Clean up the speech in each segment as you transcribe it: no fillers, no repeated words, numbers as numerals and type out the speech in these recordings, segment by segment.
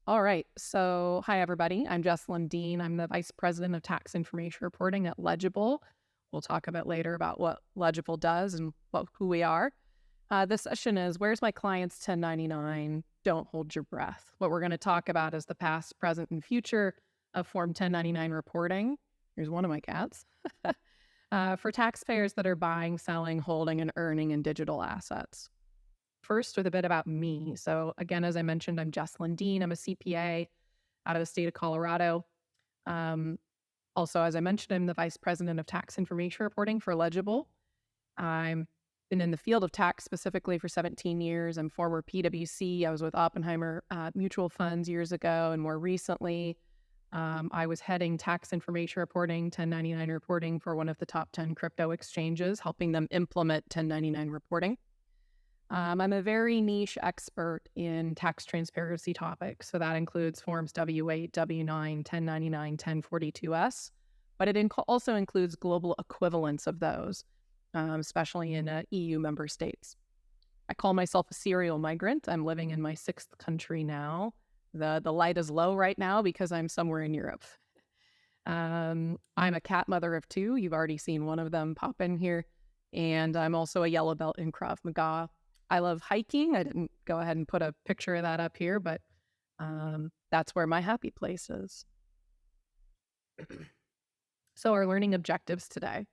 All right. So, hi, everybody. I'm Jessalyn Dean. I'm the Vice President of Tax Information Reporting at Ledgible. We'll talk a bit later about what Ledgible does and who we are. This session is Where's My Client's 1099? Don't hold your breath. What we're going to talk about is the past, present, and future of Form 1099 reporting. Here's one of my cats. For taxpayers that are buying, selling, holding, and earning in digital assets. First, with a bit about me. So again, as I mentioned, I'm Jessalyn Dean. I'm a CPA out of the state of Colorado. Um, Also, as I mentioned, I'm the Vice President of Tax Information Reporting for Ledgible. I've been in the field of tax specifically for 17 years. I'm former PwC. I was with Oppenheimer Mutual Funds years ago. And more recently, I was heading tax information reporting, 1099 reporting for one of the top 10 crypto exchanges, helping them implement 1099 reporting. I'm a very niche expert in tax transparency topics. So that includes Forms W-8, W-9, 1099, 1042-S, but it also includes global equivalents of those, especially in EU member states. I call myself a serial migrant. I'm living in my 6th country now. The light is low right now because I'm somewhere in Europe. I'm a cat mother of 2. You've already seen one of them pop in here. And I'm also a yellow belt in Krav Maga. I love hiking. I didn't go ahead and put a picture of that up here, but that's where my happy place is. So our learning objectives today.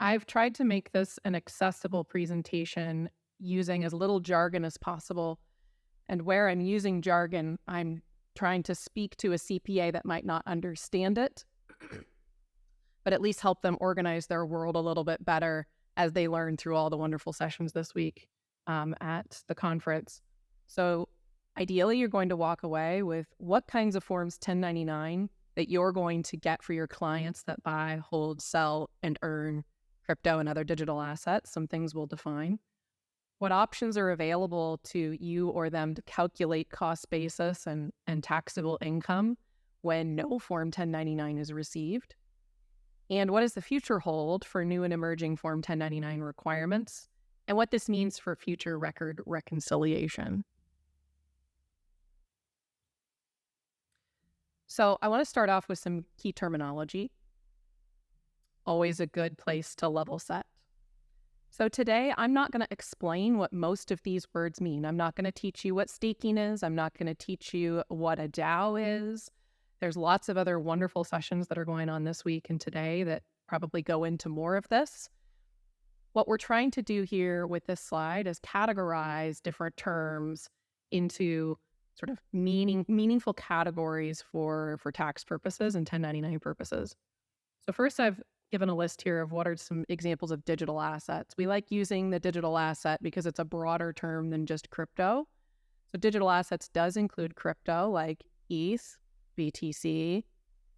I've tried to make this an accessible presentation using as little jargon as possible. And where I'm using jargon, I'm trying to speak to a CPA that might not understand it, but at least help them organize their world a little bit better as they learn through all the wonderful sessions this week at the conference. So ideally, you're going to walk away with what kinds of Forms 1099 that you're going to get for your clients that buy, hold, sell, and earn crypto and other digital assets. Some things we'll define. What options are available to you or them to calculate cost basis and taxable income when no Form 1099 is received? And what does the future hold for new and emerging Form 1099 requirements? And what this means for future record reconciliation. So I want to start off with some key terminology. Always a good place to level set. So today, I'm not going to explain what most of these words mean. I'm not going to teach you what staking is. I'm not going to teach you what a DAO is. There's lots of other wonderful sessions that are going on this week and today that probably go into more of this. What we're trying to do here with this slide is categorize different terms into sort of meaningful categories for tax purposes and 1099 purposes. So first, I've given a list here of what are some examples of digital assets. We like using the digital asset because it's a broader term than just crypto. So digital assets does include crypto like ETH, BTC,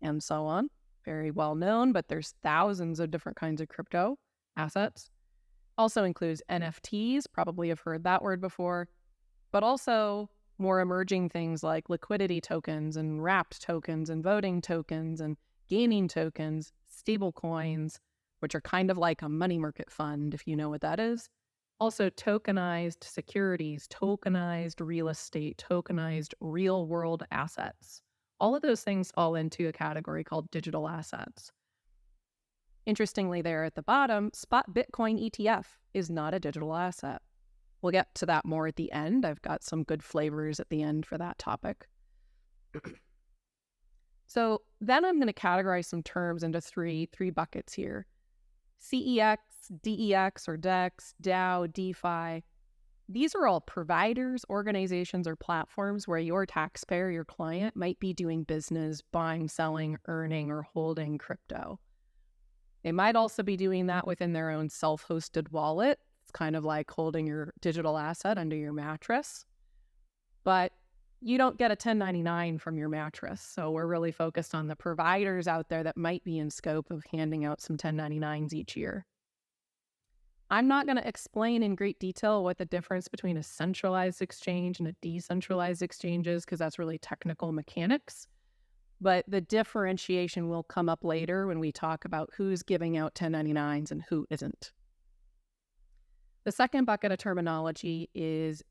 and so on. Very well known, but there's thousands of different kinds of crypto assets. Also includes NFTs, probably have heard that word before, but also more emerging things like liquidity tokens and wrapped tokens and voting tokens and gaming tokens, stable coins, which are kind of like a money market fund, if you know what that is. Also tokenized securities, tokenized real estate, tokenized real world assets. All of those things fall into a category called digital assets. Interestingly, there at the bottom, spot Bitcoin ETF is not a digital asset. We'll get to that more at the end. I've got some good flavors at the end for that topic. So then I'm going to categorize some terms into three buckets here. CEX, DEX or DEX, DAO, DeFi. These are all providers, organizations, or platforms where your taxpayer, your client, might be doing business, buying, selling, earning, or holding crypto. They might also be doing that within their own self-hosted wallet. It's kind of like holding your digital asset under your mattress. But you don't get a 1099 from your mattress. So we're really focused on the providers out there that might be in scope of handing out some 1099s each year. I'm not going to explain in great detail what the difference between a centralized exchange and a decentralized exchange is, because that's really technical mechanics. But the differentiation will come up later when we talk about who's giving out 1099s and who isn't. The second bucket of terminology is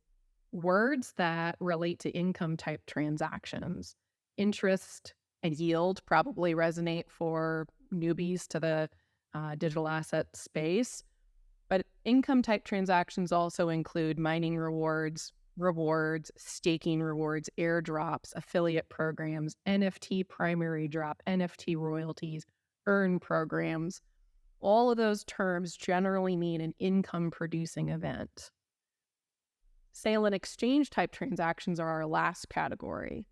words that relate to income type transactions. Interest and yield probably resonate for newbies to the digital asset space. But income type transactions also include mining rewards, staking rewards, airdrops, affiliate programs, NFT primary drop, NFT royalties, earn programs. All of those terms generally mean an income producing event. Sale and exchange type transactions are our last category.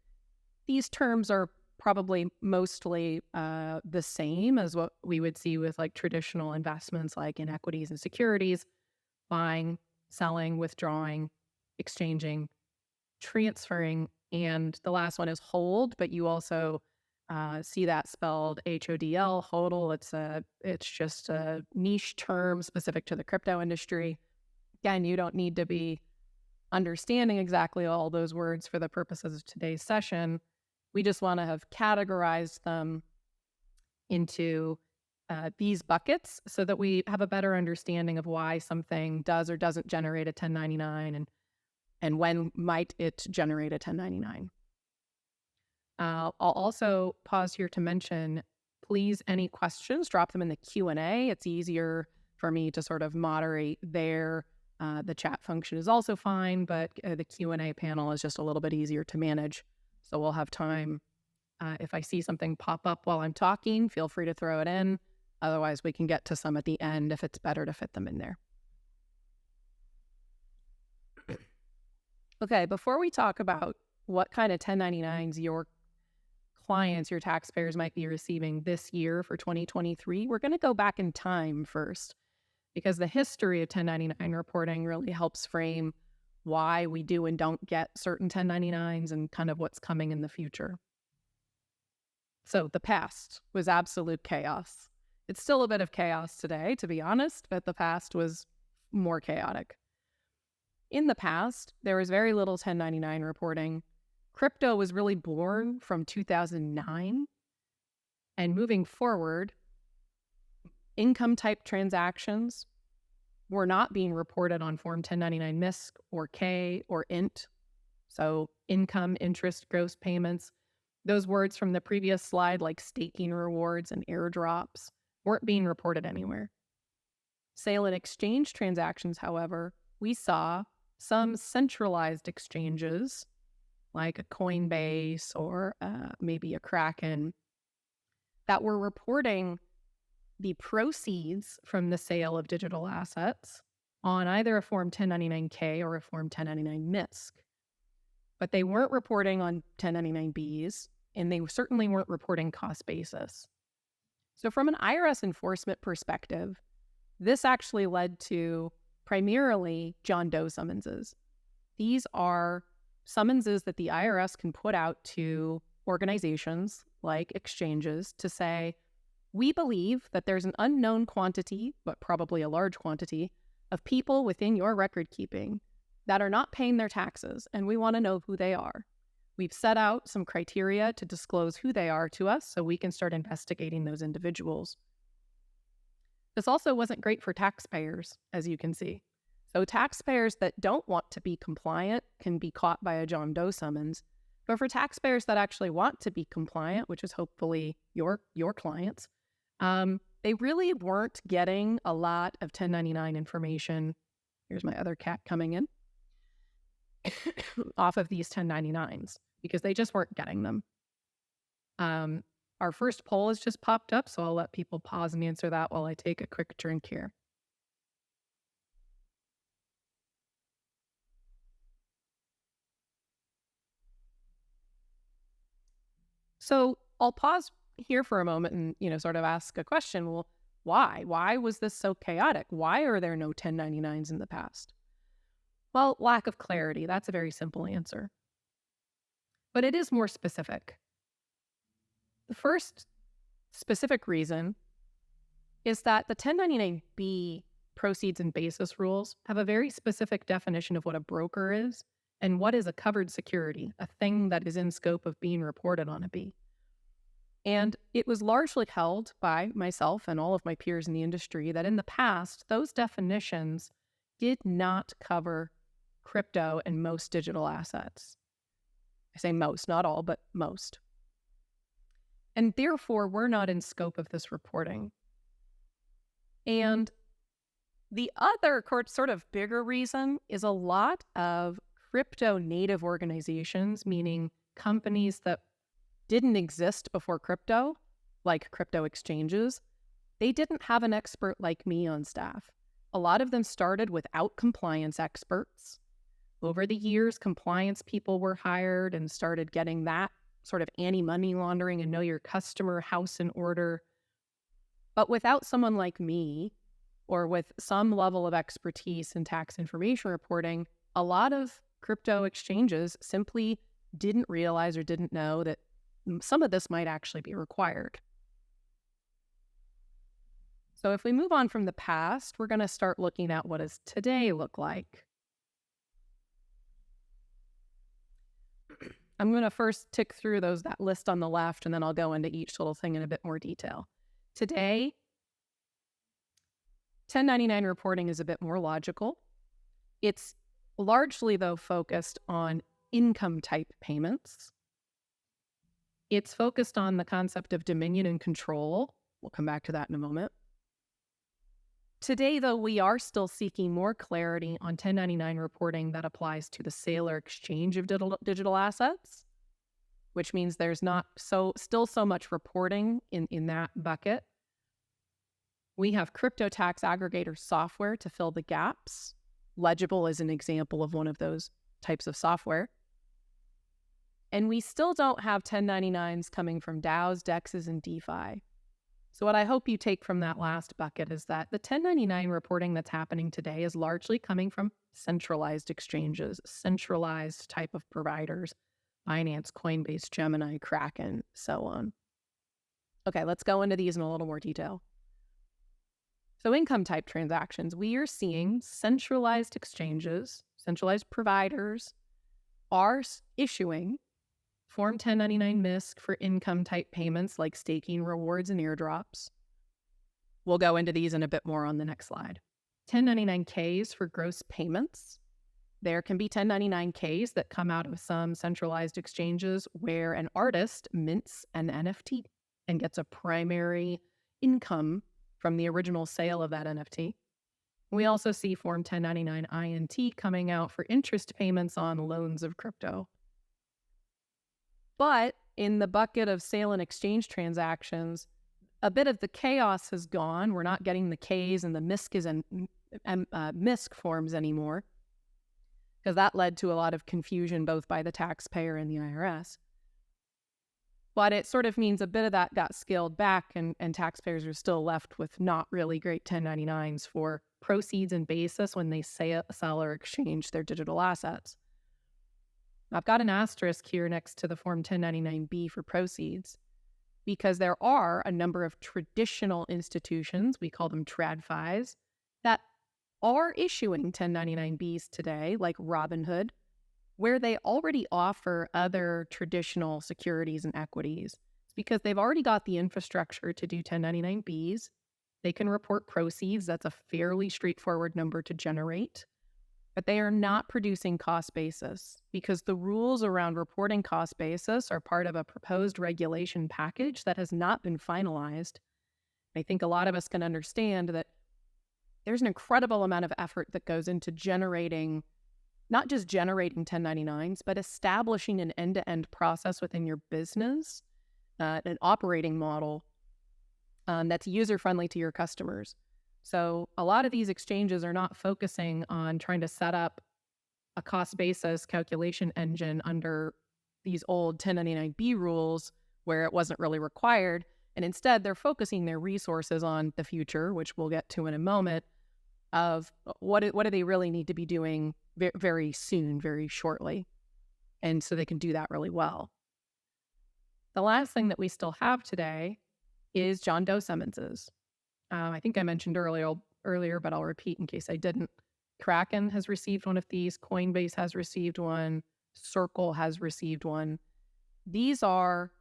These terms are probably mostly the same as what we would see with like traditional investments like in equities and securities: buying, selling, withdrawing, exchanging, transferring, and the last one is hold, but you also see that spelled HODL, HODL. It's just a niche term specific to the crypto industry. Again, you don't need to be understanding exactly all those words for the purposes of today's session. We just want to have categorized them into these buckets so that we have a better understanding of why something does or doesn't generate a 1099 and when might it generate a 1099. I'll also pause here to mention, please, any questions, drop them in the Q&A. It's easier for me to sort of moderate there. The chat function is also fine, but the Q&A panel is just a little bit easier to manage. So we'll have time. If I see something pop up while I'm talking, feel free to throw it in. Otherwise, we can get to some at the end if it's better to fit them in there. Okay, before we talk about what kind of 1099s your clients, your taxpayers might be receiving this year for 2023, we're going to go back in time first, because the history of 1099 reporting really helps frame why we do and don't get certain 1099s and kind of what's coming in the future. So the past was absolute chaos. It's still a bit of chaos today, to be honest, but the past was more chaotic. In the past, there was very little 1099 reporting. Crypto was really born from 2009. And moving forward, income type transactions were not being reported on Form 1099 MISC or K or INT. So income, interest, gross payments. Those words from the previous slide, like staking rewards and airdrops, weren't being reported anywhere. Sale and exchange transactions, however, we saw some centralized exchanges like a Coinbase or maybe a Kraken that were reporting the proceeds from the sale of digital assets on either a Form 1099-K or a Form 1099 MISC. But they weren't reporting on 1099-Bs, and they certainly weren't reporting cost basis. So from an IRS enforcement perspective, this actually led to primarily John Doe summonses. These are summonses that the IRS can put out to organizations like exchanges to say, we believe that there's an unknown quantity, but probably a large quantity, of people within your record keeping that are not paying their taxes, and we want to know who they are. We've set out some criteria to disclose who they are to us so we can start investigating those individuals. This also wasn't great for taxpayers, as you can see. So taxpayers that don't want to be compliant can be caught by a John Doe summons. But for taxpayers that actually want to be compliant, which is hopefully your clients, they really weren't getting a lot of 1099 information. Here's my other cat coming in. Off of these 1099s because they just weren't getting them. Our first poll has just popped up, so I'll let people pause and answer that while I take a quick drink here. So I'll pause here for a moment and, sort of ask a question. Well, why? Why was this so chaotic? Why are there no 1099s in the past? Well, lack of clarity. That's a very simple answer. But it is more specific. The first specific reason is that the 1099-B proceeds and basis rules have a very specific definition of what a broker is and what is a covered security, a thing that is in scope of being reported on a B. And it was largely held by myself and all of my peers in the industry that in the past, those definitions did not cover crypto and most digital assets. I say most, not all, but most. And therefore, we're not in scope of this reporting. And the other sort of bigger reason is a lot of crypto native organizations, meaning companies that didn't exist before crypto, like crypto exchanges, they didn't have an expert like me on staff. A lot of them started without compliance experts. Over the years, compliance people were hired and started getting that sort of anti-money laundering and know your customer house in order. But without someone like me, or with some level of expertise in tax information reporting, a lot of crypto exchanges simply didn't realize or didn't know that some of this might actually be required. So if we move on from the past, we're going to start looking at what does today look like. I'm going to first tick through that list on the left, and then I'll go into each little thing in a bit more detail. Today, 1099 reporting is a bit more logical. It's largely, though, focused on income type payments. It's focused on the concept of dominion and control. We'll come back to that in a moment. Today, though, we are still seeking more clarity on 1099 reporting that applies to the sale or exchange of digital assets, which means there's not still so much reporting in that bucket. We have crypto tax aggregator software to fill the gaps. Ledgible is an example of one of those types of software. And we still don't have 1099s coming from DAOs, DEXs, and DeFi. So what I hope you take from that last bucket is that the 1099 reporting that's happening today is largely coming from centralized exchanges, centralized type of providers, Binance, Coinbase, Gemini, Kraken, so on. Okay, let's go into these in a little more detail. So income type transactions, we are seeing centralized exchanges, centralized providers are issuing Form 1099 MISC for income type payments like staking, rewards, and airdrops. We'll go into these in a bit more on the next slide. 1099Ks for gross payments. There can be 1099Ks that come out of some centralized exchanges where an artist mints an NFT and gets a primary income from the original sale of that NFT. We also see Form 1099 INT coming out for interest payments on loans of crypto. But in the bucket of sale and exchange transactions, a bit of the chaos has gone. We're not getting the Ks and the MISCs and MISC forms anymore, because that led to a lot of confusion both by the taxpayer and the IRS. But it sort of means a bit of that got scaled back, and taxpayers are still left with not really great 1099s for proceeds and basis when they sell or exchange their digital assets. I've got an asterisk here next to the Form 1099B for proceeds, because there are a number of traditional institutions, we call them TradFis, that are issuing 1099Bs today, like Robinhood, where they already offer other traditional securities and equities. It's because they've already got the infrastructure to do 1099Bs. They can report proceeds. That's a fairly straightforward number to generate. But they are not producing cost basis, because the rules around reporting cost basis are part of a proposed regulation package that has not been finalized. I think a lot of us can understand that there's an incredible amount of effort that goes into not just generating 1099s, but establishing an end-to-end process within your business, an operating model that's user-friendly to your customers. So a lot of these exchanges are not focusing on trying to set up a cost basis calculation engine under these old 1099B rules where it wasn't really required. And instead, they're focusing their resources on the future, which we'll get to in a moment, of what do they really need to be doing very soon, very shortly. And so they can do that really well. The last thing that we still have today is John Doe summonses. I think I mentioned earlier, but I'll repeat in case I didn't. Kraken has received one of these. Coinbase has received one. Circle has received one. These are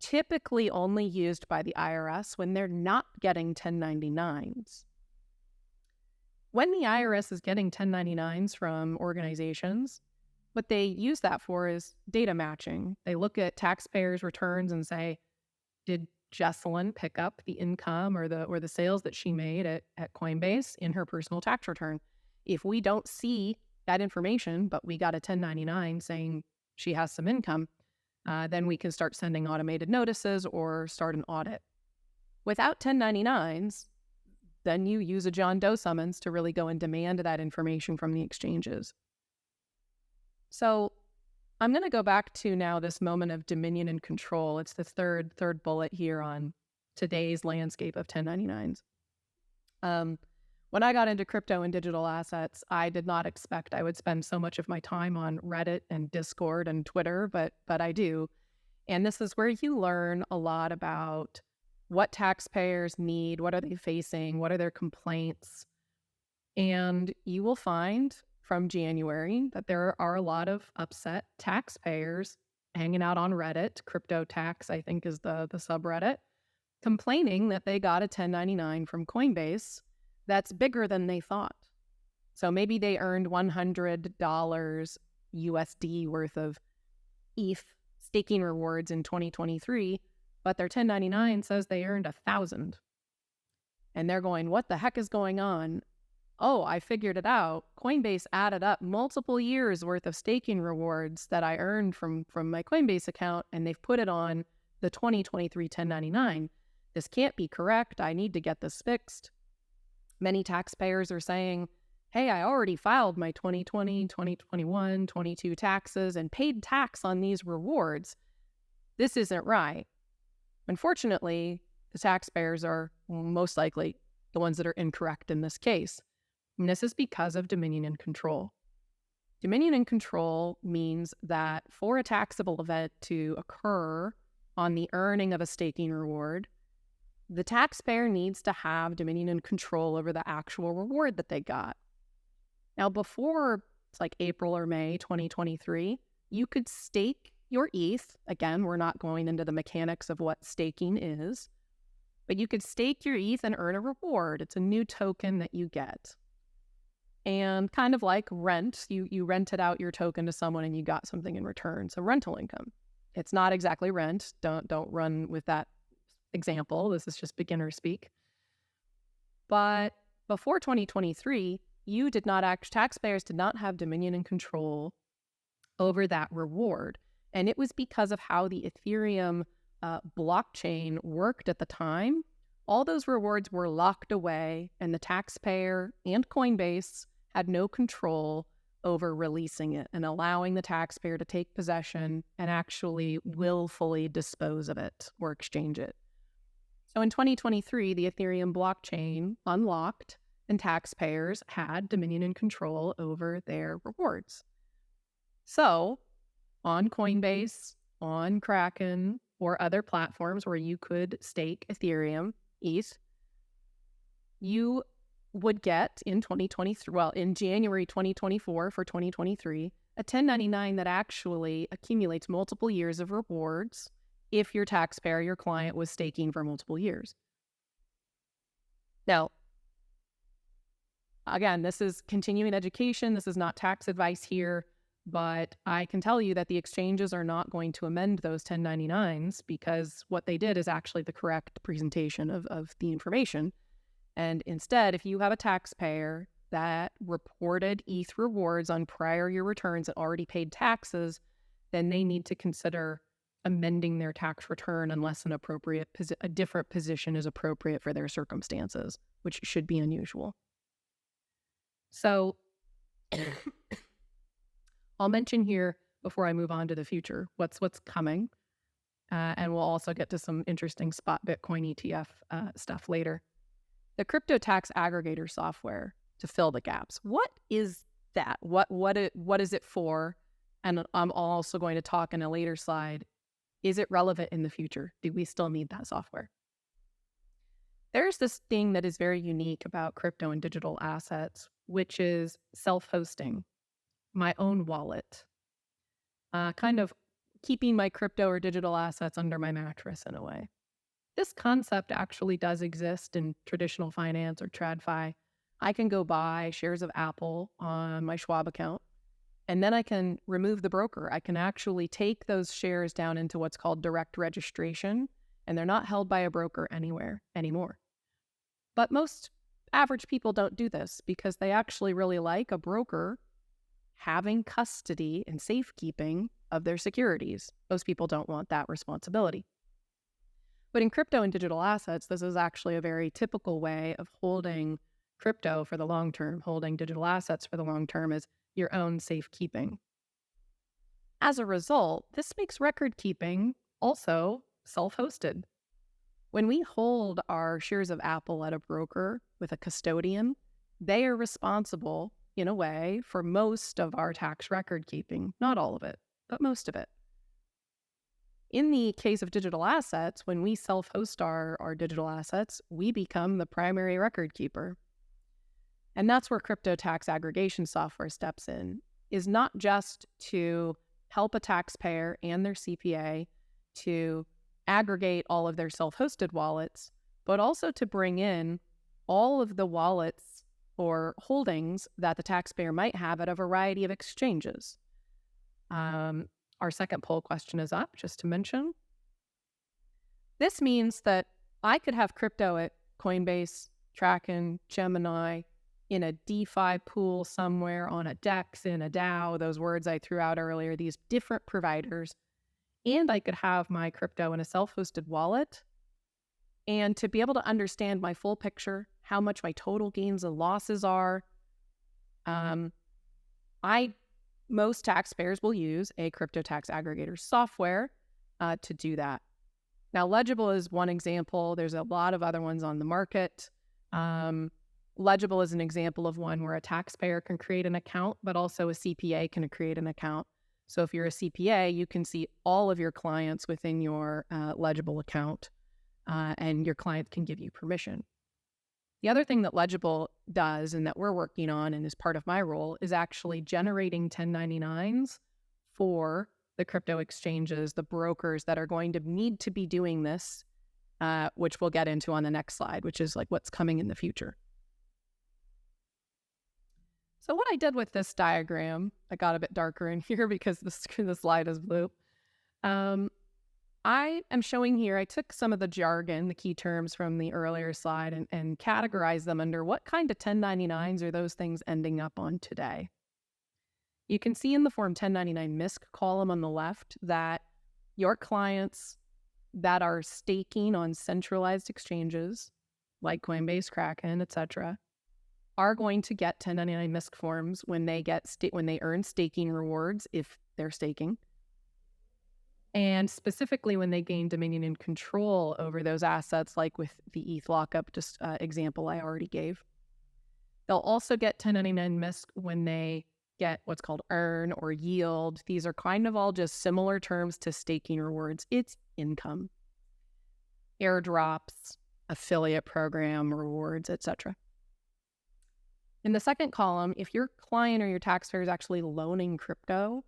typically only used by the IRS when they're not getting 1099s. When the IRS is getting 1099s from organizations, what they use that for is data matching. They look at taxpayers' returns and say, did Jessalyn pick up the income or the sales that she made at Coinbase in her personal tax return? If we don't see that information, but we got a 1099 saying she has some income, then we can start sending automated notices or start an audit. Without 1099s, then you use a John Doe summons to really go and demand that information from the exchanges. So I'm going to go back to now this moment of dominion and control. It's the third bullet here on today's landscape of 1099s. When I got into crypto and digital assets, I did not expect I would spend so much of my time on Reddit and Discord and Twitter, but I do. And this is where you learn a lot about what taxpayers need, what are they facing, what are their complaints. And you will find from January that there are a lot of upset taxpayers hanging out on Reddit. Crypto tax, I think, is the subreddit, complaining that they got a 1099 from Coinbase that's bigger than they thought. So maybe they earned $100 USD worth of ETH staking rewards in 2023, but their 1099 says they earned 1,000. And they're going, what the heck is going on? Oh, I figured it out. Coinbase added up multiple years worth of staking rewards that I earned from my Coinbase account, and they've put it on the 2023 1099. This can't be correct. I need to get this fixed. Many taxpayers are saying, hey, I already filed my 2020, 2021, 22 taxes and paid tax on these rewards. This isn't right. Unfortunately, the taxpayers are most likely the ones that are incorrect in this case. And this is because of dominion and control. Dominion and control means that for a taxable event to occur on the earning of a staking reward, the taxpayer needs to have dominion and control over the actual reward that they got. Now, before it's like April or May 2023, you could stake your ETH. Again, we're not going into the mechanics of what staking is, but you could stake your ETH and earn a reward. It's a new token that you get. And kind of like rent, you rented out your token to someone and you got something in return. So rental income. It's not exactly rent. Don't run with that example. This is just beginner speak. But before 2023, taxpayers did not have dominion and control over that reward. And it was because of how the Ethereum blockchain worked at the time. All those rewards were locked away, and the taxpayer and Coinbase had no control over releasing it and allowing the taxpayer to take possession and actually willfully dispose of it or exchange it. So in 2023, the Ethereum blockchain unlocked and taxpayers had dominion and control over their rewards. So on Coinbase, on Kraken, or other platforms where you could stake Ethereum, ETH, you would get in January 2024 for 2023, a 1099 that actually accumulates multiple years of rewards if your taxpayer, your client, was staking for multiple years. Now, again, this is continuing education. This is not tax advice here, but I can tell you that the exchanges are not going to amend those 1099s because what they did is actually the correct presentation of the information. And instead, if you have a taxpayer that reported ETH rewards on prior year returns and already paid taxes, then they need to consider amending their tax return unless a different position is appropriate for their circumstances, which should be unusual. So I'll mention here before I move on to the future what's coming, and we'll also get to some interesting spot Bitcoin ETF stuff later. The crypto tax aggregator software to fill the gaps. What is that? What is it for? And I'm also going to talk in a later slide. Is it relevant in the future? Do we still need that software? There's this thing that is very unique about crypto and digital assets, which is self-hosting, my own wallet, kind of keeping my crypto or digital assets under my mattress in a way. This concept actually does exist in traditional finance or TradFi. I can go buy shares of Apple on my Schwab account, and then I can remove the broker. I can actually take those shares down into what's called direct registration, and they're not held by a broker anywhere anymore. But most average people don't do this because they actually really like a broker having custody and safekeeping of their securities. Most people don't want that responsibility. But in crypto and digital assets, this is actually a very typical way of holding crypto for the long term, holding digital assets for the long term is your own safekeeping. As a result, this makes record keeping also self-hosted. When we hold our shares of Apple at a broker with a custodian, they are responsible, in a way, for most of our tax record keeping. Not all of it, but most of it. In the case of digital assets, when we self-host our digital assets, we become the primary record keeper. And that's where crypto tax aggregation software steps in, is not just to help a taxpayer and their CPA to aggregate all of their self-hosted wallets, but also to bring in all of the wallets or holdings that the taxpayer might have at a variety of exchanges. Our second poll question is up, just to mention. This means that I could have crypto at Coinbase, Kraken, Gemini, in a DeFi pool somewhere, on a DEX, in a DAO, those words I threw out earlier, these different providers. And I could have my crypto in a self-hosted wallet. And to be able to understand my full picture, how much my total gains and losses are, most taxpayers will use a crypto tax aggregator software to do that. Now, Ledgible is one example. There's a lot of other ones on the market. Ledgible is an example of one where a taxpayer can create an account, but also a CPA can create an account. So if you're a CPA, you can see all of your clients within your Ledgible account, and your client can give you permission. The other thing that Ledgible does and that we're working on and is part of my role is actually generating 1099s for the crypto exchanges, the brokers that are going to need to be doing this, which we'll get into on the next slide, which is like what's coming in the future. So what I did with this diagram, I got a bit darker in here because the slide is blue. I am showing here, I took some of the jargon, the key terms from the earlier slide and categorized them under what kind of 1099s are those things ending up on today. You can see in the Form 1099 MISC column on the left that your clients that are staking on centralized exchanges like Coinbase, Kraken, etc., are going to get 1099 MISC forms when they earn staking rewards if they're staking. And specifically when they gain dominion and control over those assets, like with the ETH lockup example I already gave. They'll also get 1099 MISC when they get what's called earn or yield. These are kind of all just similar terms to staking rewards. It's income, airdrops, affiliate program rewards, etc. In the second column, if your client or your taxpayer is actually loaning crypto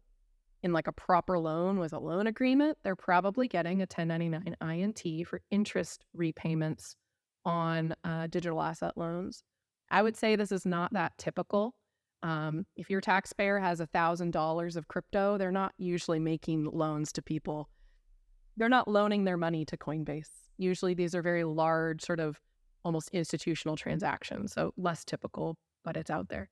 in like a proper loan with a loan agreement, they're probably getting a 1099 INT for interest repayments on digital asset loans. I would say this is not that typical. If your taxpayer has $1,000 of crypto, they're not usually making loans to people. They're not loaning their money to Coinbase. Usually these are very large, sort of almost institutional transactions, so less typical, but it's out there.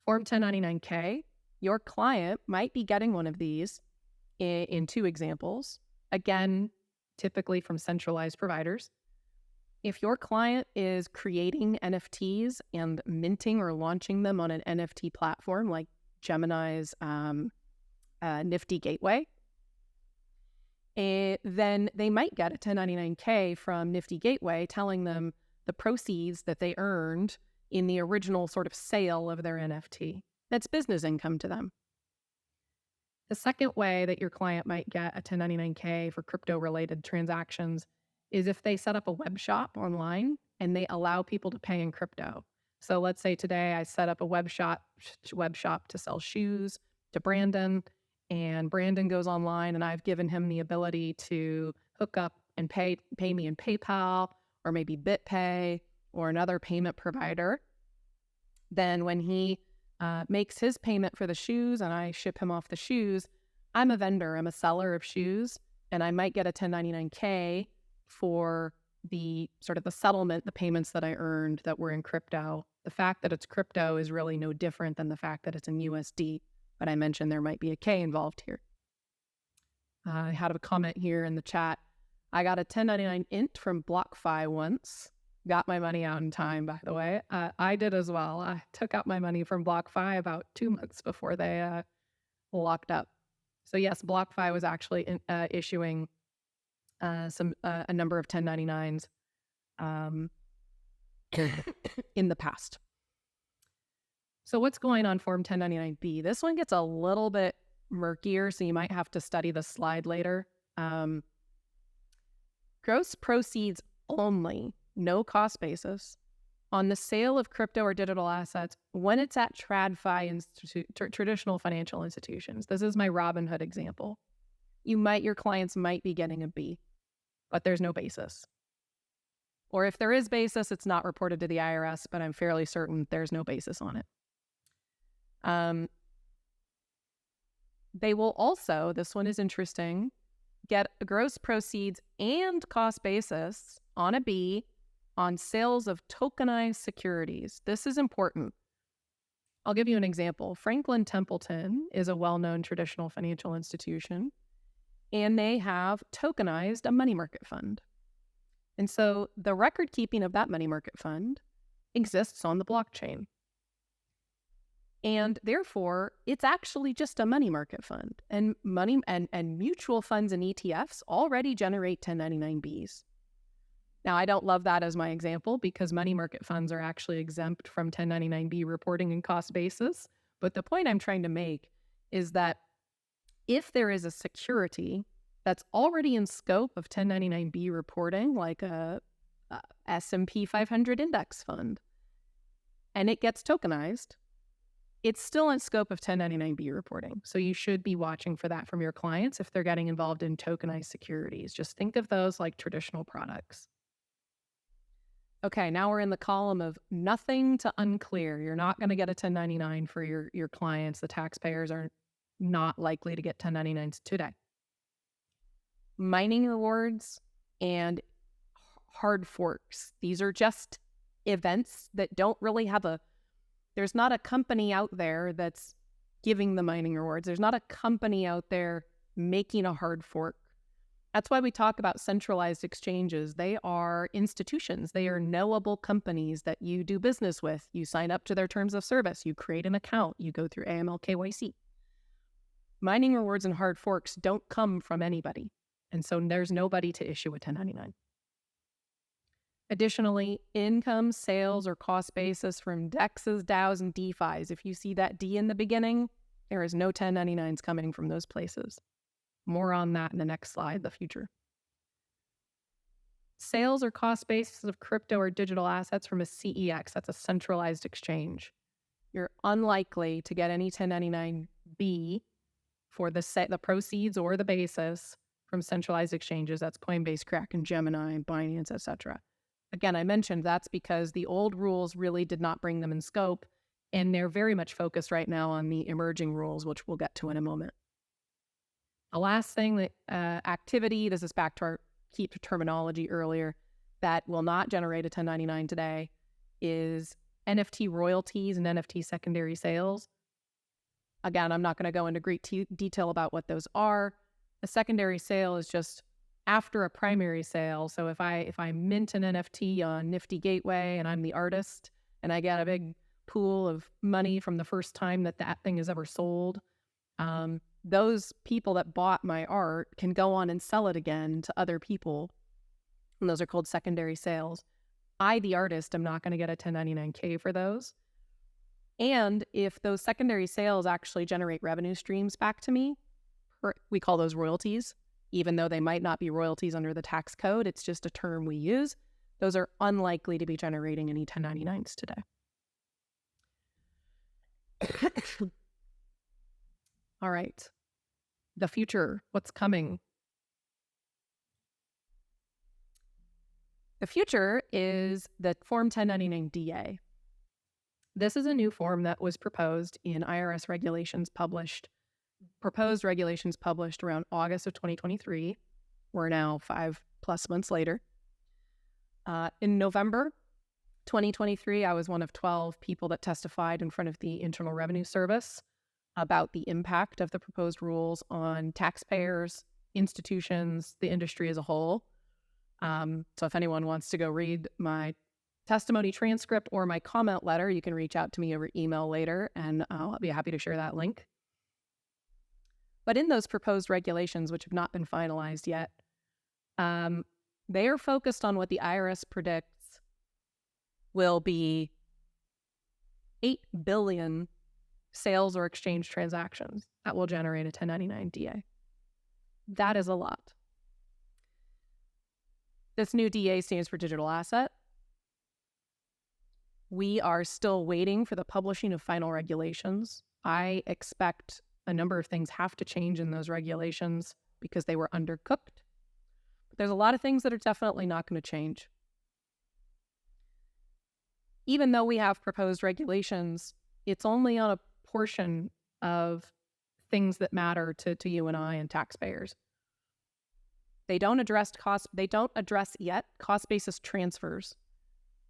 Form 1099-K, your client might be getting one of these in two examples, again, typically from centralized providers. If your client is creating NFTs and minting or launching them on an NFT platform like Gemini's Nifty Gateway, then they might get a 1099-K from Nifty Gateway telling them the proceeds that they earned in the original sort of sale of their NFT. That's business income to them. The second way that your client might get a 1099-K for crypto-related transactions is if they set up a web shop online and they allow people to pay in crypto. So let's say today I set up a web shop to sell shoes to Brandon, and Brandon goes online and I've given him the ability to hook up and pay me in PayPal or maybe BitPay or another payment provider, then when he makes his payment for the shoes and I ship him off the shoes, I'm a vendor, I'm a seller of shoes, and I might get a 1099K for the sort of the settlement, the payments that I earned that were in crypto. The fact that it's crypto is really no different than the fact that it's in USD, but I mentioned there might be a K involved here. I had a comment here in the chat. I got a 1099 int from BlockFi once. Got my money out in time, by the way. I did as well. I took out my money from BlockFi about 2 months before they locked up. So yes, BlockFi was actually issuing a number of 1099s in the past. So what's going on Form 1099-B? This one gets a little bit murkier, so you might have to study the slide later. Gross proceeds only, no cost basis, on the sale of crypto or digital assets when it's at TradFi traditional financial institutions. This is my Robinhood example. Your clients might be getting a B, but there's no basis. Or if there is basis, it's not reported to the IRS, but I'm fairly certain there's no basis on it. They will also, this one is interesting, get gross proceeds and cost basis on a B on sales of tokenized securities. This is important. I'll give you an example. Franklin Templeton is a well-known traditional financial institution, and they have tokenized a money market fund. And so the record keeping of that money market fund exists on the blockchain. And therefore, it's actually just a money market fund. And money and mutual funds and ETFs already generate 1099-Bs. Now, I don't love that as my example because money market funds are actually exempt from 1099-B reporting and cost basis. But the point I'm trying to make is that if there is a security that's already in scope of 1099-B reporting, like a S&P 500 index fund, and it gets tokenized, it's still in scope of 1099-B reporting. So you should be watching for that from your clients if they're getting involved in tokenized securities. Just think of those like traditional products. Okay, now we're in the column of nothing to unclear. You're not going to get a 1099 for your clients. The taxpayers are not likely to get 1099s today. Mining rewards and hard forks. These are just events that don't really have there's not a company out there that's giving the mining rewards. There's not a company out there making a hard fork. That's why we talk about centralized exchanges. They are institutions. They are knowable companies that you do business with. You sign up to their terms of service. You create an account. You go through AML KYC. Mining rewards and hard forks don't come from anybody. And so there's nobody to issue a 1099. Additionally, income, sales, or cost basis from DEXs, DAOs, and DeFis. If you see that D in the beginning, there is no 1099s coming from those places. More on that in the next slide, the future. Sales or cost basis of crypto or digital assets from a CEX, that's a centralized exchange. You're unlikely to get any 1099-B for the proceeds or the basis from centralized exchanges. That's Coinbase, Kraken, Gemini, Binance, etc. Again, I mentioned that's because the old rules really did not bring them in scope, and they're very much focused right now on the emerging rules, which we'll get to in a moment. The last thing, activity, this is back to our key terminology earlier, that will not generate a 1099 today is NFT royalties and NFT secondary sales. Again, I'm not going to go into great detail about what those are. A secondary sale is just after a primary sale. So if I mint an NFT on Nifty Gateway and I'm the artist and I get a big pool of money from the first time that thing is ever sold, those people that bought my art can go on and sell it again to other people. And those are called secondary sales. I, the artist, am not going to get a 1099K for those. And if those secondary sales actually generate revenue streams back to me, we call those royalties. Even though they might not be royalties under the tax code, it's just a term we use. Those are unlikely to be generating any 1099s today. All right. The future, what's coming? The future is the Form 1099 DA. This is a new form that was proposed in IRS proposed regulations published around August of 2023. We're now 5+ months later. In November 2023, I was one of 12 people that testified in front of the Internal Revenue Service about the impact of the proposed rules on taxpayers, institutions, the industry as a whole. So if anyone wants to go read my testimony transcript or my comment letter, you can reach out to me over email later, and I'll be happy to share that link. But in those proposed regulations, which have not been finalized yet, they are focused on what the IRS predicts will be 8 billion sales or exchange transactions that will generate a 1099 DA. That is a lot. This new DA stands for digital asset. We are still waiting for the publishing of final regulations. I expect a number of things have to change in those regulations because they were undercooked. But there's a lot of things that are definitely not going to change. Even though we have proposed regulations, it's only on a portion of things that matter to you and I and taxpayers. They don't address yet cost basis transfers,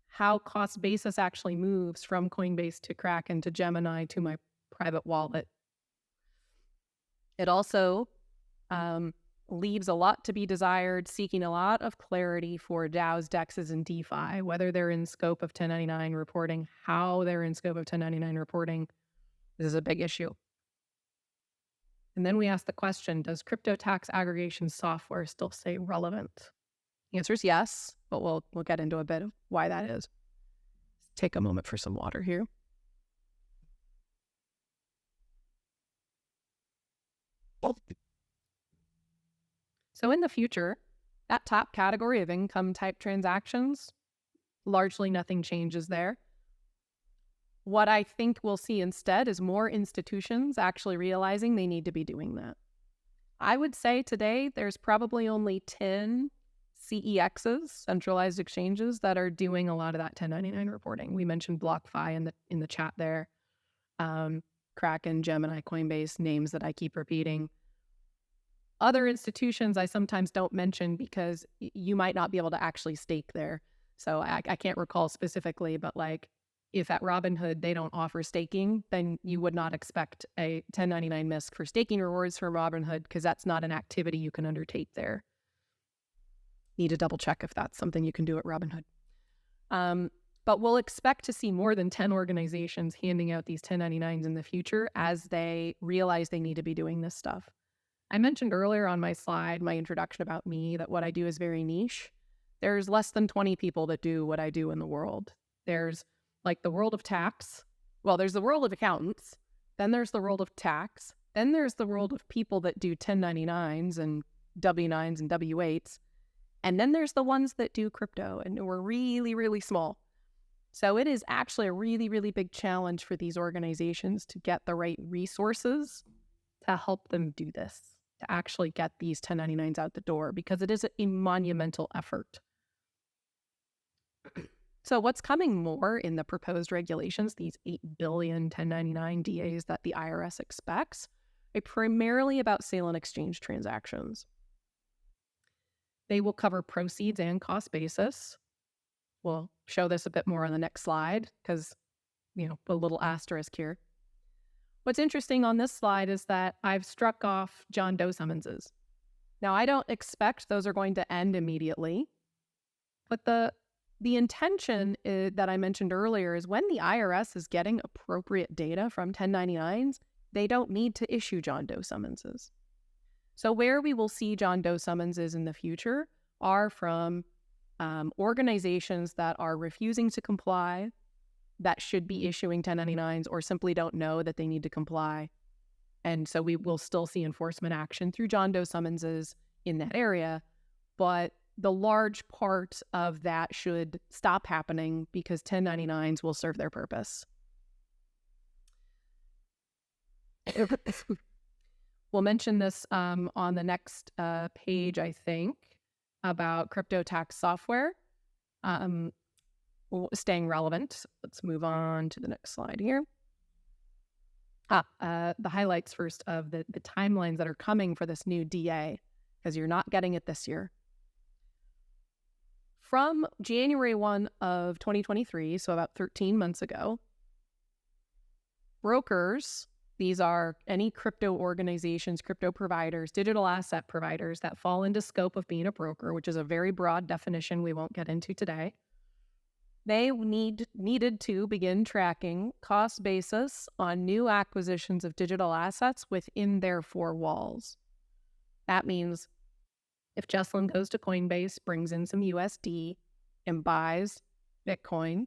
how cost basis actually moves from Coinbase to Kraken to Gemini to my private wallet. It also leaves a lot to be desired, seeking a lot of clarity for DAOs, DEXs, and DeFi, whether they're in scope of 1099 reporting, how they're in scope of 1099 reporting. This is a big issue. And then we ask the question, does crypto tax aggregation software still stay relevant? The answer is yes, but we'll get into a bit of why that is. Take a moment for some water here. So in the future, that top category of income type transactions, largely nothing changes there. What I think we'll see instead is more institutions actually realizing they need to be doing that. I would say today there's probably only 10 CEXs, centralized exchanges, that are doing a lot of that 1099 reporting. We mentioned BlockFi in the chat there. Kraken, Gemini, Coinbase, names that I keep repeating. Other institutions I sometimes don't mention because you might not be able to actually stake there. So I can't recall specifically, but like if at Robinhood they don't offer staking, then you would not expect a 1099 MISC for staking rewards from Robinhood because that's not an activity you can undertake there. Need to double check if that's something you can do at Robinhood. But we'll expect to see more than 10 organizations handing out these 1099s in the future as they realize they need to be doing this stuff. I mentioned earlier on my slide, my introduction about me, that what I do is very niche. There's less than 20 people that do what I do in the world. There's like the world of tax. Well, there's the world of accountants. Then there's the world of tax. Then there's the world of people that do 1099s and W9s and W8s. And then there's the ones that do crypto, and we're really, really small. So it is actually a really, really big challenge for these organizations to get the right resources to help them do this, to actually get these 1099s out the door, because it is a monumental effort. So what's coming more in the proposed regulations, these 8 billion 1099 DAs that the IRS expects, are primarily about sale and exchange transactions. They will cover proceeds and cost basis. We'll show this a bit more on the next slide because, a little asterisk here. What's interesting on this slide is that I've struck off John Doe summonses. Now, I don't expect those are going to end immediately, but the intention that I mentioned earlier is when the IRS is getting appropriate data from 1099s, they don't need to issue John Doe summonses. So where we will see John Doe summonses in the future are from organizations that are refusing to comply, that should be issuing 1099s, or simply don't know that they need to comply. And so we will still see enforcement action through John Doe summonses in that area, but the large part of that should stop happening because 1099s will serve their purpose. We'll mention this on the next page, I think, about crypto tax software. staying relevant. Let's move on to the next slide here. The highlights first of the timelines that are coming for this new DA, because you're not getting it this year. From January 1 of 2023, so about 13 months ago, brokers, these are any crypto organizations, crypto providers, digital asset providers that fall into scope of being a broker, which is a very broad definition we won't get into today. They needed to begin tracking cost basis on new acquisitions of digital assets within their four walls. That means if Jessalyn goes to Coinbase, brings in some USD, and buys Bitcoin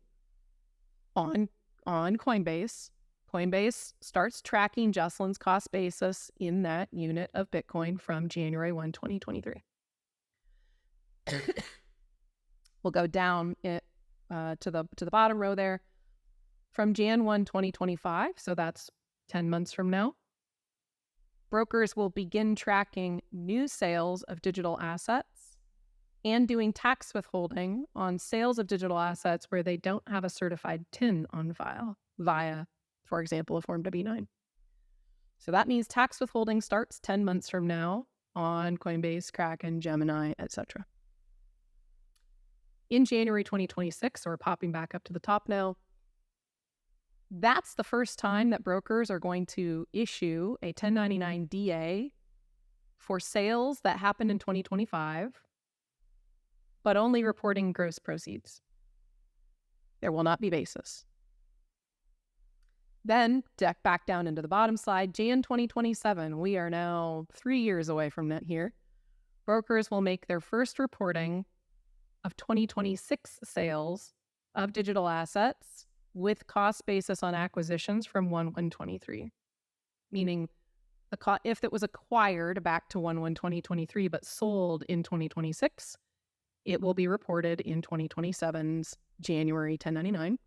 on Coinbase, Coinbase starts tracking Jessalyn's cost basis in that unit of Bitcoin from January 1, 2023. We'll go down to the bottom row there. From Jan 1, 2025, so that's 10 months from now, brokers will begin tracking new sales of digital assets and doing tax withholding on sales of digital assets where they don't have a certified TIN on file via, for example, a Form W-9. So that means tax withholding starts 10 months from now on Coinbase, Kraken, Gemini, etc. In January 2026, so we're popping back up to the top now, that's the first time that brokers are going to issue a 1099 DA for sales that happened in 2025, but only reporting gross proceeds. There will not be basis. Then, back down into the bottom slide, Jan 2027, we are now 3 years away from that here. Brokers will make their first reporting of 2026 sales of digital assets with cost basis on acquisitions from 1/1/23, meaning if it was acquired back to 1/1/2023 but sold in 2026, it will be reported in 2027's January 1099.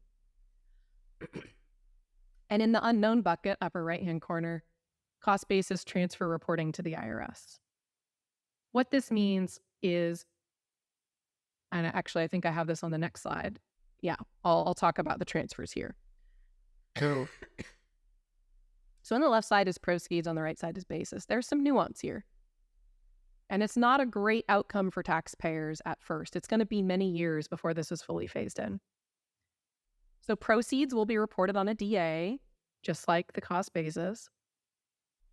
And in the unknown bucket, upper right-hand corner, cost basis transfer reporting to the IRS. What this means is, and actually I think I have this on the next slide. Yeah, I'll talk about the transfers here. So on the left side is proceeds, on the right side is basis. There's some nuance here. And it's not a great outcome for taxpayers at first. It's going to be many years before this is fully phased in. So proceeds will be reported on a DA, just like the cost basis.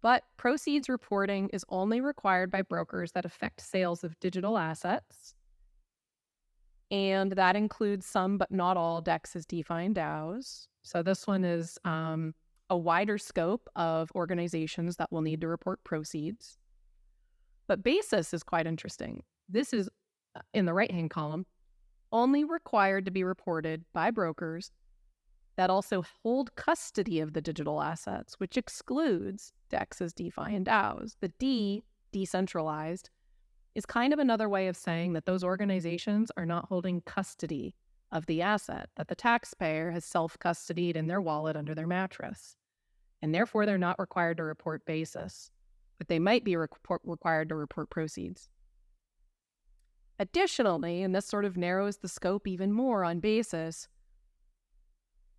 But proceeds reporting is only required by brokers that affect sales of digital assets. And that includes some, but not all, DEXs, DeFi, and DAOs. So this one is a wider scope of organizations that will need to report proceeds. But basis is quite interesting. This is, in the right-hand column, only required to be reported by brokers that also hold custody of the digital assets, which excludes DEXs, DeFi, and DAOs. The D, decentralized, is kind of another way of saying that those organizations are not holding custody of the asset, that the taxpayer has self-custodied in their wallet under their mattress. And therefore, they're not required to report basis, but they might be required to report proceeds. Additionally, and this sort of narrows the scope even more on basis,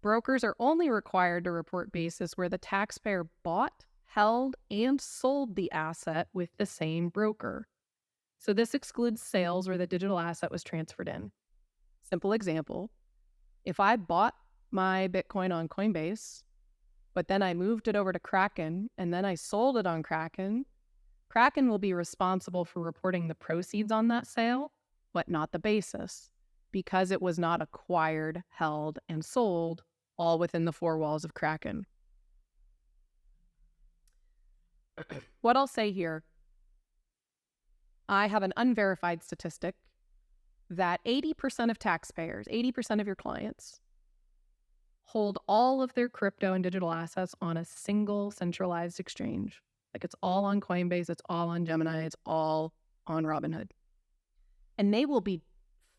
brokers are only required to report basis where the taxpayer bought, held, and sold the asset with the same broker. So this excludes sales where the digital asset was transferred in. Simple example, if I bought my Bitcoin on Coinbase, but then I moved it over to Kraken, and then I sold it on Kraken, Kraken will be responsible for reporting the proceeds on that sale, but not the basis, because it was not acquired, held, and sold all within the four walls of Kraken. What I'll say here, I have an unverified statistic that 80% of taxpayers, 80% of your clients, hold all of their crypto and digital assets on a single centralized exchange. Like it's all on Coinbase, it's all on Gemini, it's all on Robinhood. And they will be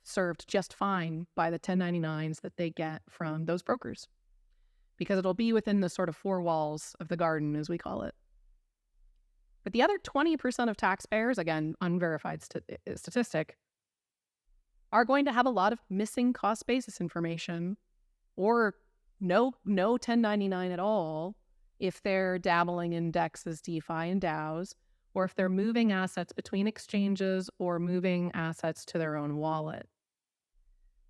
served just fine by the 1099s that they get from those brokers, because it'll be within the sort of four walls of the garden, as we call it. But the other 20% of taxpayers, again, unverified statistic, are going to have a lot of missing cost basis information or no 1099 at all if they're dabbling in DEXs, DeFi, and DAOs, or if they're moving assets between exchanges or moving assets to their own wallet.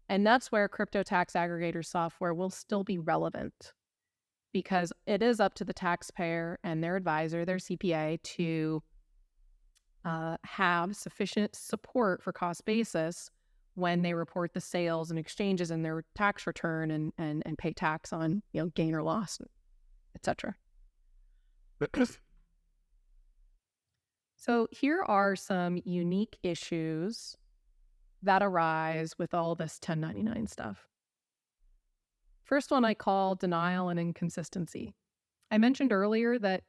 And that's where crypto tax aggregator software will still be relevant, because it is up to the taxpayer and their advisor, their CPA, to have sufficient support for cost basis when they report the sales and exchanges in their tax return and pay tax on gain or loss, etc. So here are some unique issues that arise with all this 1099 stuff. First one I call denial and inconsistency. I mentioned earlier that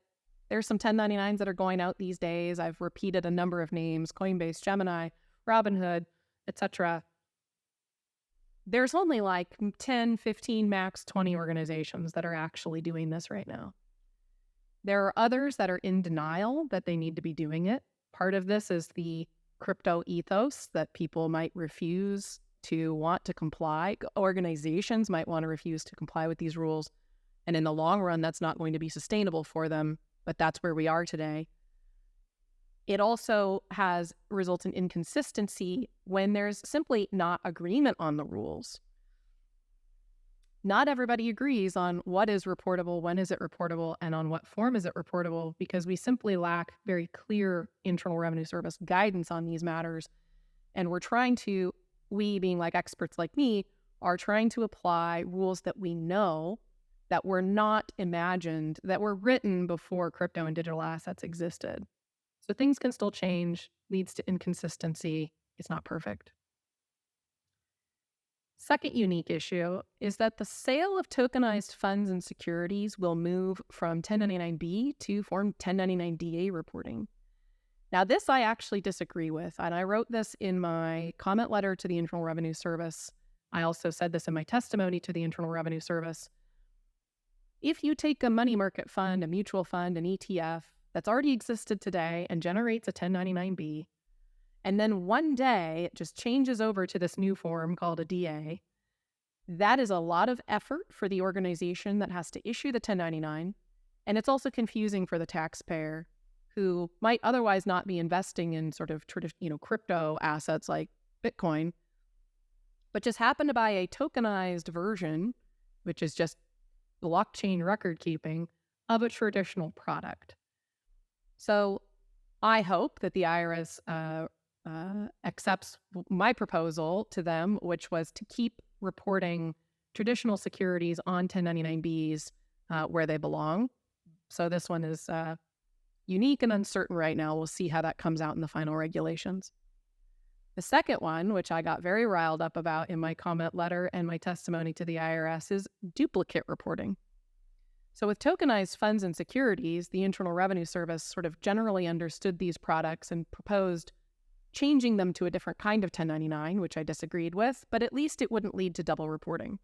there's some 1099s that are going out these days. I've repeated a number of names: Coinbase, Gemini, Robinhood, etc. There's only like 10, 15, max 20 organizations that are actually doing this right now. There are others that are in denial that they need to be doing it. Part of this is the crypto ethos that people might refuse to want to comply. Organizations might want to refuse to comply with these rules. And in the long run, that's not going to be sustainable for them. But that's where we are today. It also has results in inconsistency when there's simply not agreement on the rules. Not everybody agrees on what is reportable, when is it reportable, and on what form is it reportable, because we simply lack very clear Internal Revenue Service guidance on these matters. And we being like experts like me, are trying to apply rules that we know that were not imagined, that were written before crypto and digital assets existed. So things can still change, leads to inconsistency. It's not perfect. Second unique issue is that the sale of tokenized funds and securities will move from 1099-B to Form 1099-DA reporting. Now, this I actually disagree with, and I wrote this in my comment letter to the Internal Revenue Service. I also said this in my testimony to the Internal Revenue Service. If you take a money market fund, a mutual fund, an ETF that's already existed today and generates a 1099-B, and then one day it just changes over to this new form called a DA, that is a lot of effort for the organization that has to issue the 1099, and it's also confusing for the taxpayer who might otherwise not be investing in sort of crypto assets like Bitcoin, but just happen to buy a tokenized version, which is just blockchain record keeping of a traditional product. So I hope that the IRS accepts my proposal to them, which was to keep reporting traditional securities on 1099-Bs where they belong. So this one is unique and uncertain right now. We'll see how that comes out in the final regulations. The second one, which I got very riled up about in my comment letter and my testimony to the IRS, is duplicate reporting. So with tokenized funds and securities, the Internal Revenue Service sort of generally understood these products and proposed changing them to a different kind of 1099, which I disagreed with, but at least it wouldn't lead to double reporting.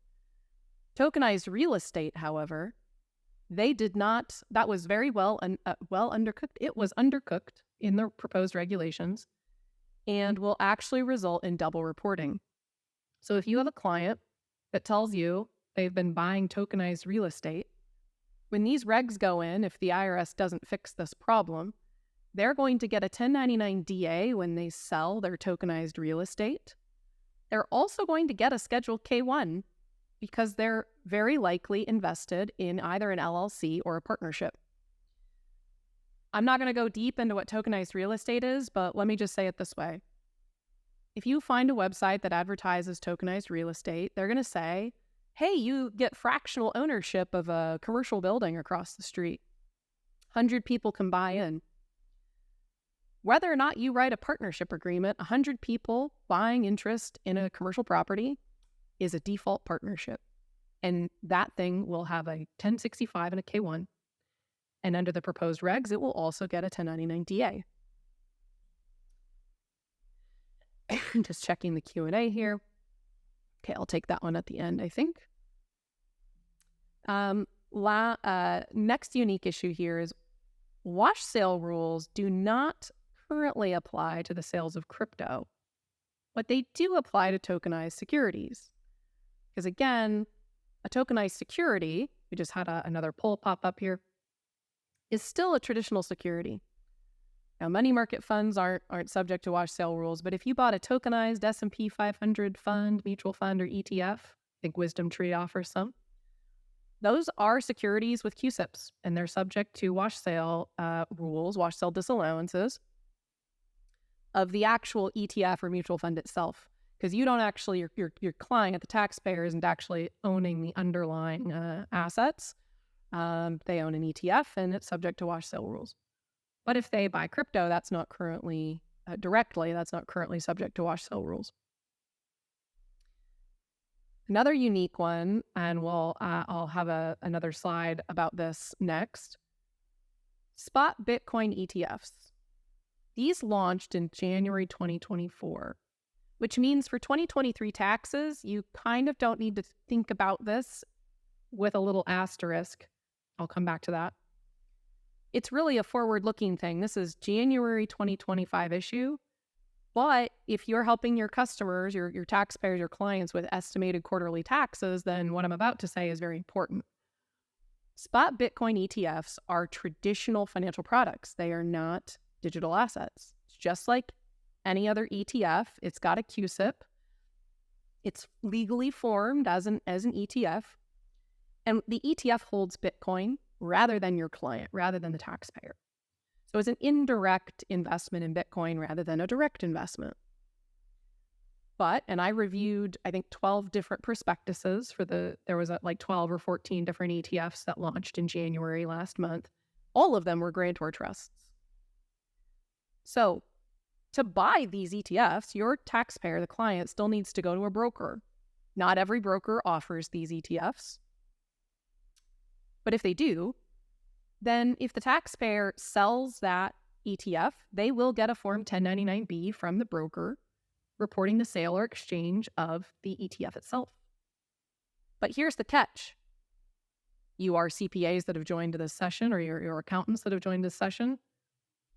Tokenized real estate, however, they did not. That was very well undercooked. It was undercooked in the proposed regulations and will actually result in double reporting. So if you have a client that tells you they've been buying tokenized real estate, when these regs go in, if the IRS doesn't fix this problem, they're going to get a 1099-DA when they sell their tokenized real estate. They're also going to get a Schedule K-1 because they're very likely invested in either an LLC or a partnership. I'm not going to go deep into what tokenized real estate is, but let me just say it this way. If you find a website that advertises tokenized real estate, they're going to say, hey, you get fractional ownership of a commercial building across the street. 100 people can buy in. Whether or not you write a partnership agreement, 100 people buying interest in a commercial property is a default partnership. And that thing will have a 1065 and a K1. And under the proposed regs, it will also get a 1099-DA. Just checking the Q&A here. Okay, I'll take that one at the end, I think. Next unique issue here is wash sale rules do not currently apply to the sales of crypto. But they do apply to tokenized securities. Because again, a tokenized security, we just had another poll pop up here, is still a traditional security. Now, money market funds aren't subject to wash sale rules, but if you bought a tokenized S&P 500 fund, mutual fund, or ETF, I think Wisdom Tree offers some, those are securities with CUSIPs, and they're subject to wash sale rules, wash sale disallowances of the actual ETF or mutual fund itself. Because you don't actually, your client, the taxpayer, isn't actually owning the underlying assets. They own an ETF, and it's subject to wash sale rules. But if they buy crypto, that's not currently that's not currently subject to wash sale rules. Another unique one, and I'll have another slide about this next. Spot Bitcoin ETFs. These launched in January 2024, which means for 2023 taxes, you kind of don't need to think about this with a little asterisk. I'll come back to that. It's really a forward-looking thing. This is January 2025 issue. But if you're helping your customers, your taxpayers, your clients with estimated quarterly taxes, then what I'm about to say is very important. Spot Bitcoin ETFs are traditional financial products. They are not digital assets. It's just like any other ETF. It's got a CUSIP. It's legally formed as an ETF. And the ETF holds Bitcoin rather than your client, rather than the taxpayer. So it's an indirect investment in Bitcoin rather than a direct investment. And I reviewed, I think, 12 different prospectuses there was like 12 or 14 different ETFs that launched in January last month. All of them were grantor trusts. So to buy these ETFs, your taxpayer, the client, still needs to go to a broker. Not every broker offers these ETFs. But if they do, then if the taxpayer sells that ETF, they will get a Form 1099-B from the broker reporting the sale or exchange of the ETF itself. But here's the catch. You are CPAs that have joined this session, or your accountants that have joined this session,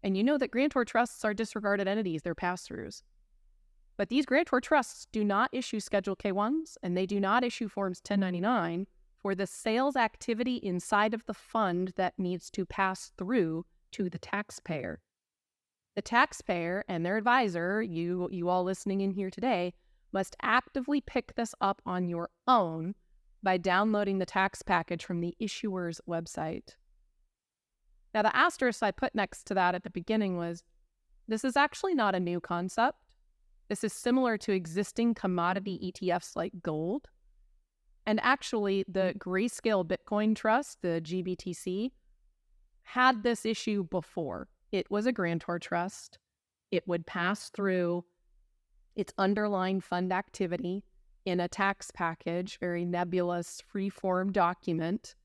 and you know that grantor trusts are disregarded entities, they're pass-throughs. But these grantor trusts do not issue Schedule K-1s, and they do not issue Forms 1099 for the sales activity inside of the fund that needs to pass through to the taxpayer. The taxpayer and their advisor, you all listening in here today, must actively pick this up on your own by downloading the tax package from the issuer's website. Now, the asterisk I put next to that at the beginning was, this is actually not a new concept. This is similar to existing commodity ETFs like gold. And actually, the Grayscale Bitcoin Trust, the GBTC, had this issue before. It was a grantor trust. It would pass through its underlying fund activity in a tax package, very nebulous, free-form document.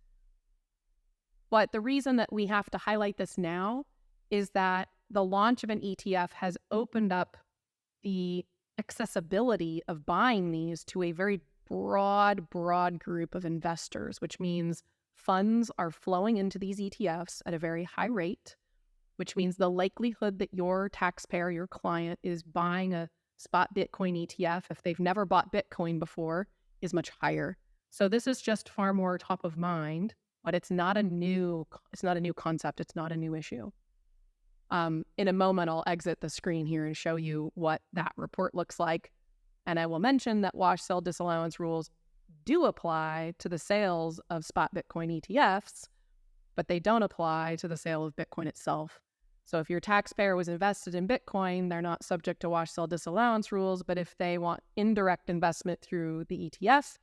But the reason that we have to highlight this now is that the launch of an ETF has opened up the accessibility of buying these to a very broad group of investors, which means funds are flowing into these ETFs at a very high rate, which means the likelihood that your taxpayer, your client, is buying a spot Bitcoin ETF if they've never bought Bitcoin before is much higher. So this is just far more top of mind, but it's not a new concept. It's not a new issue. In a moment, I'll exit the screen here and show you what that report looks like. And I will mention that wash sale disallowance rules do apply to the sales of spot Bitcoin ETFs, but they don't apply to the sale of Bitcoin itself. So if your taxpayer was invested in Bitcoin, they're not subject to wash sale disallowance rules, but if they want indirect investment through the ETF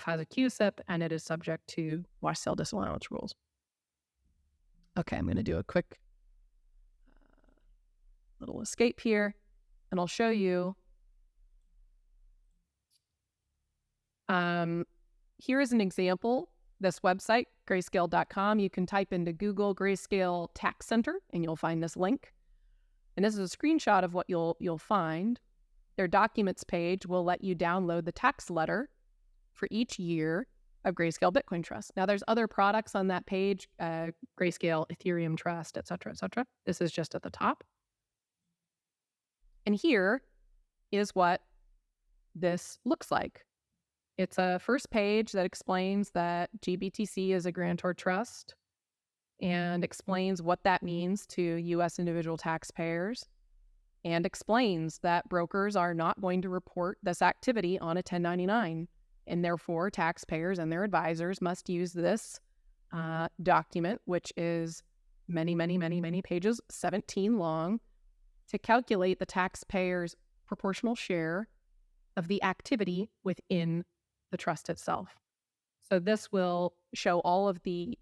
has a CUSIP and it is subject to wash sale disallowance rules. Okay, I'm going to do a quick little escape here, and I'll show you. Here is an example. This website, grayscale.com, you can type into Google Grayscale Tax Center and you'll find this link. And this is a screenshot of what you'll find. Their documents page will let you download the tax letter for each year of Grayscale Bitcoin Trust. Now there's other products on that page, Grayscale Ethereum Trust, et cetera, et cetera. This is just at the top. And here is what this looks like. It's a first page that explains that GBTC is a grantor trust and explains what that means to U.S. individual taxpayers, and explains that brokers are not going to report this activity on a 1099, and therefore taxpayers and their advisors must use this document, which is many, many, many, many pages, 17 long, to calculate the taxpayer's proportional share of the activity within the trust itself. So this will show all of the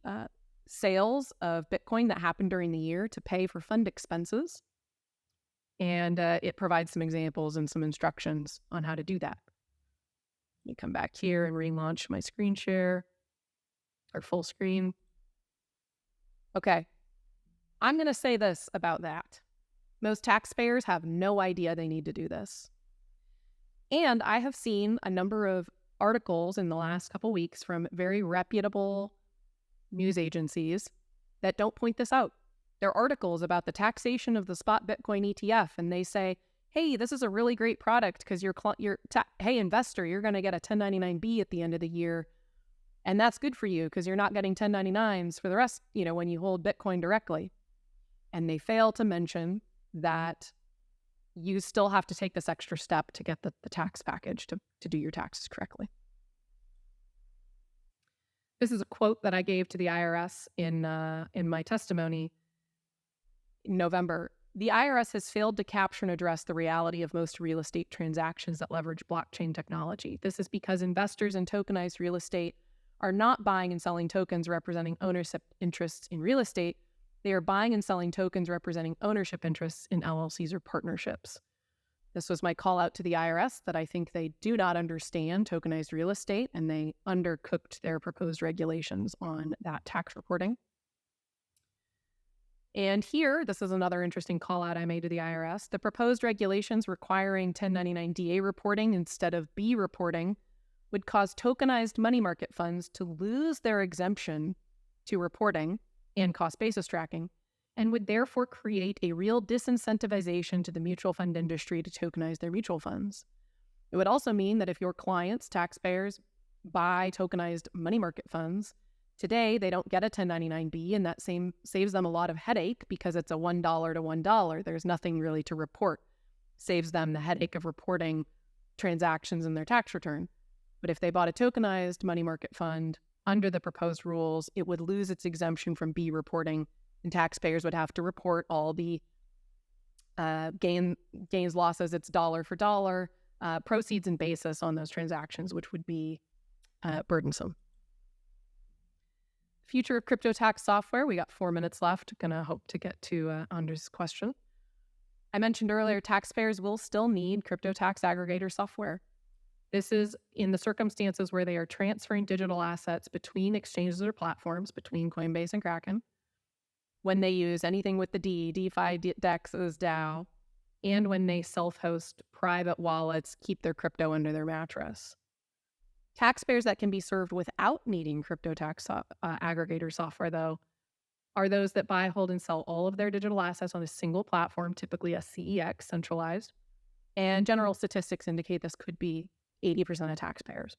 sales of Bitcoin that happened during the year to pay for fund expenses. And it provides some examples and some instructions on how to do that. Let me come back here and relaunch my screen share or full screen. Okay, I'm going to say this about that. Most taxpayers have no idea they need to do this. And I have seen a number of articles in the last couple weeks from very reputable news agencies that don't point this out. They're articles about the taxation of the spot Bitcoin ETF, and they say, hey, this is a really great product because hey, investor, you're going to get a 1099B at the end of the year. And that's good for you because you're not getting 1099s for the rest, when you hold Bitcoin directly. And they fail to mention that you still have to take this extra step to get the tax package to do your taxes correctly. This is a quote that I gave to the IRS in my testimony in November. The IRS has failed to capture and address the reality of most real estate transactions that leverage blockchain technology. This is because investors in tokenized real estate are not buying and selling tokens representing ownership interests in real estate. They are buying and selling tokens representing ownership interests in LLCs or partnerships. This was my call out to the IRS that I think they do not understand tokenized real estate, and they undercooked their proposed regulations on that tax reporting. And here, this is another interesting call out I made to the IRS. The proposed regulations requiring 1099 DA reporting instead of B reporting would cause tokenized money market funds to lose their exemption to reporting and cost basis tracking, and would therefore create a real disincentivization to the mutual fund industry to tokenize their mutual funds. It would also mean that if your clients, taxpayers, buy tokenized money market funds, today they don't get a 1099B, and that saves them a lot of headache because it's a $1 to $1. There's nothing really to report. Saves them the headache of reporting transactions in their tax return. But if they bought a tokenized money market fund under the proposed rules, it would lose its exemption from B reporting, and taxpayers would have to report all the gains, losses, it's dollar for dollar, proceeds and basis on those transactions, which would be burdensome. Future of crypto tax software. We got 4 minutes left. Gonna hope to get to Andres' question. I mentioned earlier, taxpayers will still need crypto tax aggregator software. This is in the circumstances where they are transferring digital assets between exchanges or platforms, between Coinbase and Kraken, when they use anything with the D, DeFi, DEXs, DAO, and when they self-host private wallets, keep their crypto under their mattress. Taxpayers that can be served without needing crypto tax aggregator software, though, are those that buy, hold, and sell all of their digital assets on a single platform, typically a CEX, centralized. And general statistics indicate this could be 80% of taxpayers.